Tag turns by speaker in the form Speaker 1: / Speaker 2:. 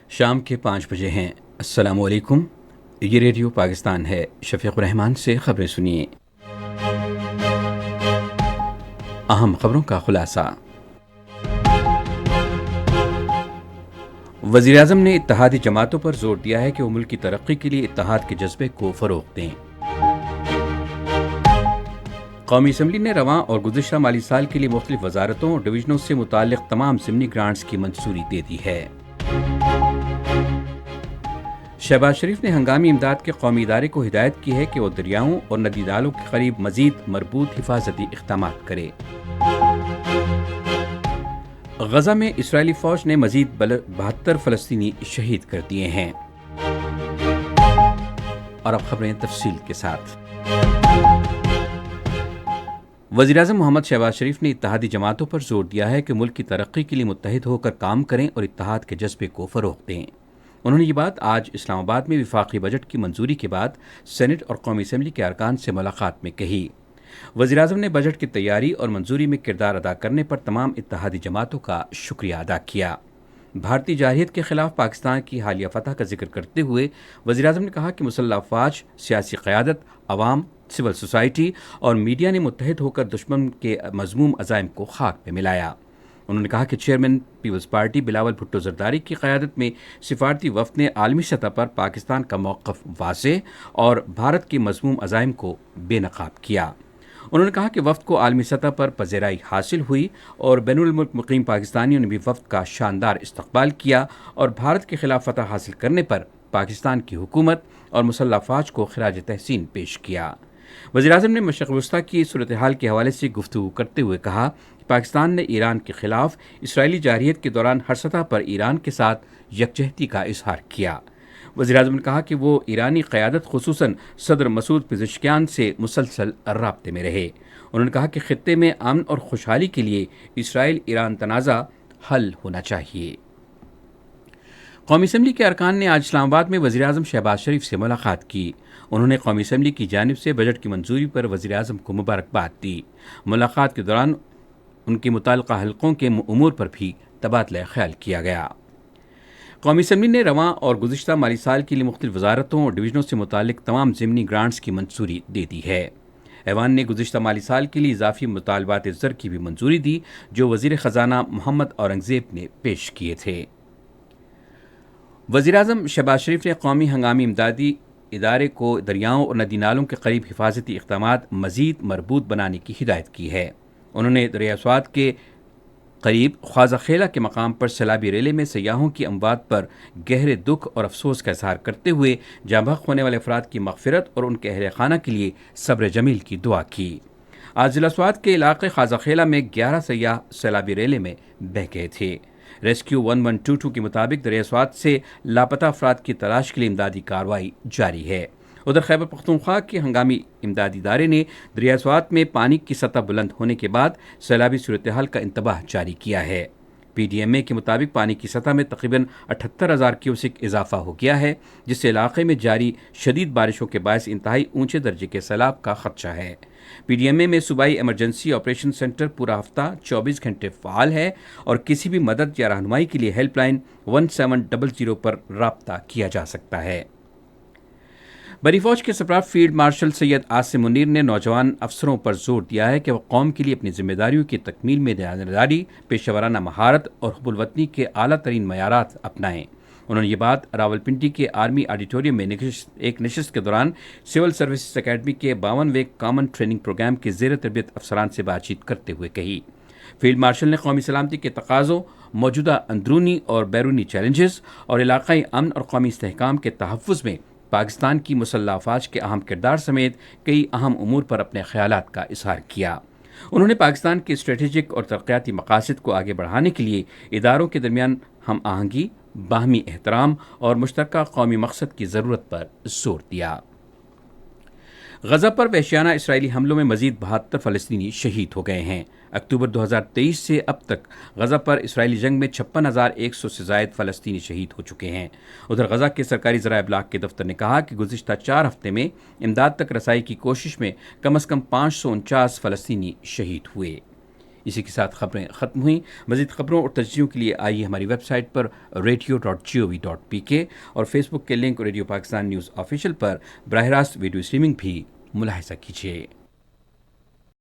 Speaker 1: شام کے 5 بجے ہیں۔ السلام علیکم، یہ ریڈیو پاکستان ہے۔ شفیق الرحمان سے خبریں سنیے۔ اہم خبروں کا خلاصہ۔ وزیر اعظم نے اتحادی جماعتوں پر زور دیا ہے کہ وہ ملک کی ترقی کے لیے اتحاد کے جذبے کو فروغ دیں۔ قومی اسمبلی نے رواں اور گزشتہ مالی سال کے لیے مختلف وزارتوں اور ڈویژنوں سے متعلق تمام ضمنی گرانٹس کی منظوری دے دی ہے۔ شہباز شریف نے ہنگامی امداد کے قومی ادارے کو ہدایت کی ہے کہ وہ دریاؤں اور ندی نالوں کے قریب مزید مربوط حفاظتی اقدامات کرے۔ غزہ میں اسرائیلی فوج نے مزید 72 فلسطینی شہید کر دیے ہیں۔ اور اب خبریں تفصیل کے ساتھ۔ وزیر اعظم محمد شہباز شریف نے اتحادی جماعتوں پر زور دیا ہے کہ ملک کی ترقی کے لیے متحد ہو کر کام کریں اور اتحاد کے جذبے کو فروغ دیں۔ انہوں نے یہ بات آج اسلام آباد میں وفاقی بجٹ کی منظوری کے بعد سینٹ اور قومی اسمبلی کے ارکان سے ملاقات میں کہی۔ وزیر اعظم نے بجٹ کی تیاری اور منظوری میں کردار ادا کرنے پر تمام اتحادی جماعتوں کا شکریہ ادا کیا۔ بھارتی جارحیت کے خلاف پاکستان کی حالیہ فتح کا ذکر کرتے ہوئے وزیر اعظم نے کہا کہ مسلح افواج، سیاسی قیادت، عوام، سول سوسائٹی اور میڈیا نے متحد ہو کر دشمن کے مذموم عزائم کو خاک پہ ملایا۔ انہوں نے کہا کہ chairman peoples party Bilawal Bhutto Zardari کی قیادت میں سفارتی وفد نے عالمی سطح پر پاکستان کا موقف واضح اور بھارت کے مذموم عزائم کو بے نقاب کیا۔ انہوں نے کہا کہ وفد کو عالمی سطح پر پذیرائی حاصل ہوئی اور بین الملک مقیم پاکستانیوں نے بھی وفد کا شاندار استقبال کیا اور بھارت کے خلاف فتح حاصل کرنے پر پاکستان کی حکومت اور مسلح افواج کو خراج تحسین پیش کیا۔ وزیر اعظم نے مشرق وسطیٰ کی صورتحال کے حوالے سے گفتگو کرتے ہوئے کہا کہ پاکستان نے ایران کے خلاف اسرائیلی جارحیت کے دوران ہر سطح پر ایران کے ساتھ یکجہتی کا اظہار کیا۔ وزیر اعظم نے کہا کہ وہ ایرانی قیادت خصوصاً صدر مسعود پزشکیان سے مسلسل رابطے میں رہے۔ انہوں نے کہا کہ خطے میں امن اور خوشحالی کے لیے اسرائیل ایران تنازع حل ہونا چاہیے۔ قومی اسمبلی کے ارکان نے آج اسلام آباد میں وزیر اعظم شہباز شریف سے ملاقات کی۔ انہوں نے قومی اسمبلی کی جانب سے بجٹ کی منظوری پر وزیر اعظم کو مبارکباد دی۔ ملاقات کے دوران ان کے متعلقہ حلقوں کے امور پر بھی تبادلہ خیال کیا گیا۔ قومی اسمبلی نے رواں اور گزشتہ مالی سال کے لیے مختلف وزارتوں اور ڈویژنوں سے متعلق تمام ضمنی گرانٹس کی منظوری دے دی ہے۔ ایوان نے گزشتہ مالی سال کے لیے اضافی مطالبات زر کی بھی منظوری دی جو وزیر خزانہ محمد اورنگزیب نے پیش کیے تھے۔ وزیر اعظم شہباز شریف نے قومی ہنگامی امدادی ادارے کو دریاؤں اور ندی نالوں کے قریب حفاظتی اقدامات مزید مربوط بنانے کی ہدایت کی ہے۔ انہوں نے دریا سوات کے قریب خواجہ خیلہ کے مقام پر سیلابی ریلے میں سیاحوں کی اموات پر گہرے دکھ اور افسوس کا اظہار کرتے ہوئے جاں بحق ہونے والے افراد کی مغفرت اور ان کے اہل خانہ کے لیے صبر جمیل کی دعا کی۔ آج ضلع سوات کے علاقے خواجہ خیلہ میں 11 سیاح سیلابی ریلے میں بہہ گئے تھے۔ ریسکیو 1122 کے مطابق دریا سوات سے لاپتہ افراد کی تلاش کے لیے امدادی کارروائی جاری ہے۔ ادھر خیبر پختونخوا کے ہنگامی امدادی ادارے نے دریا سوات میں پانی کی سطح بلند ہونے کے بعد سیلابی صورتحال کا انتباہ جاری کیا ہے۔ پی ڈی ایم اے کے مطابق پانی کی سطح میں تقریباً 78,000 کیوسک اضافہ ہو گیا ہے، جس سے علاقے میں جاری شدید بارشوں کے باعث انتہائی اونچے درجے کے سیلاب کا خدشہ ہے۔ پی ڈی ایم اے میں صوبائی ایمرجنسی آپریشن سینٹر پورا ہفتہ 24 گھنٹے فعال ہے اور کسی بھی مدد یا رہنمائی کے لیے ہیلپ لائن 1700 پر رابطہ کیا جا سکتا ہے۔ بری فوج کے سربراہ فیلڈ مارشل سید عاصم منیر نے نوجوان افسروں پر زور دیا ہے کہ وہ قوم کے لیے اپنی ذمہ داریوں کی تکمیل میں دیانتداری، پیشہ ورانہ مہارت اور حب الوطنی کے اعلیٰ ترین معیارات اپنائیں۔ انہوں نے یہ بات راولپنڈی کے آرمی آڈیٹوریم میں ایک نشست کے دوران سول سروسز اکیڈمی کے 52ویں کامن ٹریننگ پروگرام کے زیر تربیت افسران سے بات چیت کرتے ہوئے کہی۔ فیلڈ مارشل نے قومی سلامتی کے تقاضوں، موجودہ اندرونی اور بیرونی چیلنجز اور علاقائی امن اور قومی استحکام کے تحفظ میں پاکستان کی مسلح افواج کے اہم کردار سمیت کئی اہم امور پر اپنے خیالات کا اظہار کیا۔ انہوں نے پاکستان کے اسٹریٹجک اور ترقیاتی مقاصد کو آگے بڑھانے کے لیے اداروں کے درمیان ہم آہنگی، باہمی احترام اور مشترکہ قومی مقصد کی ضرورت پر زور دیا۔ غزہ پر وحشیانہ اسرائیلی حملوں میں مزید 72 فلسطینی شہید ہو گئے ہیں۔ اکتوبر 2023 سے اب تک غزہ پر اسرائیلی جنگ میں 56,100 سے زائد فلسطینی شہید ہو چکے ہیں۔ ادھر غزہ کے سرکاری ذرائع ابلاغ کے دفتر نے کہا کہ گزشتہ 4 ہفتے میں امداد تک رسائی کی کوشش میں کم از کم 549 فلسطینی شہید ہوئے۔ اسی کے ساتھ خبریں ختم ہوئیں۔ مزید خبروں اور تجزیوں کے لیے آئیے ہماری ویب سائٹ پر radio.gov.pk اور فیس بک کے link radio Pakistan news official پر براہ راست ویڈیو اسٹریمنگ بھی ملاحظہ کیجیے۔